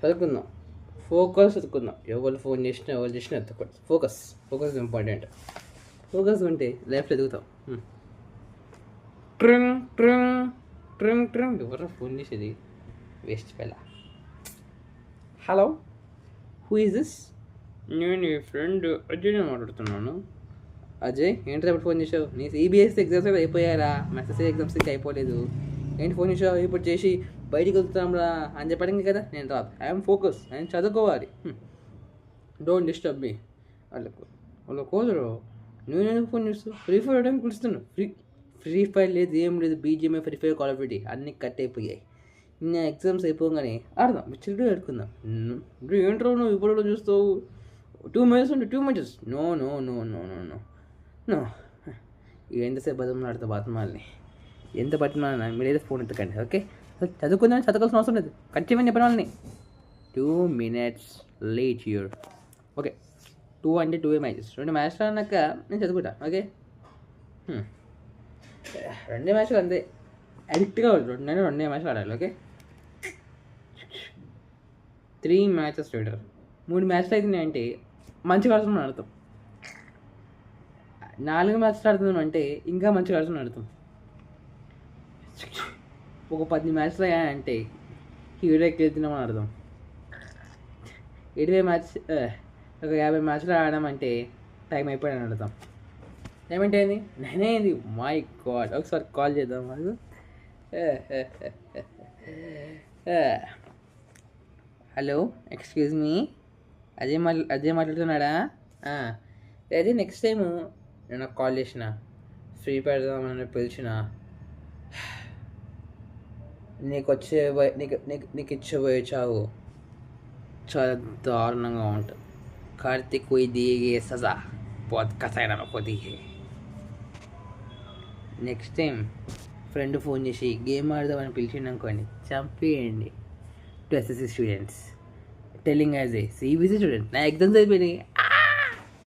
చదువుకుందాం, ఫోకస్ చదువుకుందాం. ఎవరు ఫోన్ చేసినా ఎవరు చేసినా ఎత్తుకోండి. Focus important. ఫోకస్ ఉంటే లైఫ్లో ఎదుగుతాం. ట్రింగ్ ట్రింగ్ ట్రింగ్ ట్రింగ్. ఎవరు ఫోన్ చేసేది? వేస్ట్ పిల్ల. Hello, who is this? నేను నీ ఫ్రెండ్ అజయ్ మాట్లాడుతున్నాను. అజయ్, ఏంటి రేపు ఫోన్ చేసావు? నీ సిబిఎస్ఈ ఎగ్జామ్స్ కూడా అయిపోయారా? మా ఎస్ఎస్సీ ఎగ్జామ్స్ ఇంకా అయిపోలేదు. ఏంటి ఫోన్ చేసావు? ఇప్పుడు చేసి బయటికి వెళ్తాంరా అని చెప్పడానికి కదా నేను రాదు. ఐఎమ్ ఫోకస్, నేను చదువుకోవాలి. Don't disturb me. వాళ్ళ కోసరు నేను ఎందుకు ఫోన్ చేస్తాను? ఫ్రీ ఫైర్ ఆడడానికి పిలుస్తున్నాను. ఫ్రీ ఫైర్ లేదు, ఏం లేదు. BGMI, free fire, call of duty అన్నీ కట్ అయిపోయాయి. నిన్న ఎగ్జామ్స్ అయిపోగానే ఆడదాం, చిల్లు ఆడుకుందాం. ఇప్పుడు ఏంట్రో నువ్వు ఇప్పుడు చూస్తావు? 2 minutes ఉంటే 2 minutes. No no no no no no no. ఎంతసేపు బతుమాడుతా బతుమాలని, ఎంత బతుమాలన్నా మీరు ఏదో ఫోన్ ఎత్తకండి. ఓకే, చదువుకుందామని చదవాల్సిన అవసరం లేదు. కట్ చేయమని చెప్పిన వాళ్ళని 2 minutes లేట్ యూర్. ఓకే, 2 అంటే 2 మ్యాచెస్. 2 మ్యాచ్లు అన్నాక నేను చదువుకుంటా. ఓకే, 2 మ్యాచ్లు అంతే. అడిక్ట్గా నేను 2 మ్యాచ్లు ఆడాలి. Okay, 3 matches leader. 3 మ్యాచ్లు అవుతున్నాయి అంటే మంచిగా ఆడుతున్నాం ఆడతాం. 4 మ్యాచ్లు ఆడుతున్నాం అంటే ఇంకా మంచిగా ఆడుతున్నాం ఆడతాం. ఒక 10 మ్యాచ్లు అయ్యాయంటే హీరోకి వెళ్తున్నామని అర్థం. 20 మ్యాచ్, ఒక 50 మ్యాచ్లు ఆడామంటే టైం అయిపోయాడని అర్థం. టైం అంటే ఏంది? నేనేంది? మై గాడ్, ఒకసారి కాల్ చేద్దాం మాకు. హలో, ఎక్స్క్యూజ్ మీ, అజయ్ మాట్లాడుతున్నాడా? అదే నెక్స్ట్ టైము నేను నాకు కాల్ చేసిన, ఫ్రీ పెడదామని పిలిచిన, నీకు ఇచ్చబోయే చావు చాలా దారుణంగా ఉంటుంది. కార్తీక్ కోయి దిగే సజా बहुत కసాయినా కొద్దిగా. నెక్స్ట్ టైం ఫ్రెండ్ ఫోన్ చేసి గేమ్ ఆడదామని పిలిచిండనుకోండి, చంపేయండి. To SSC students telling as a CBSE student, నా ఎగ్జామ్స్ అయిపోయినాయి.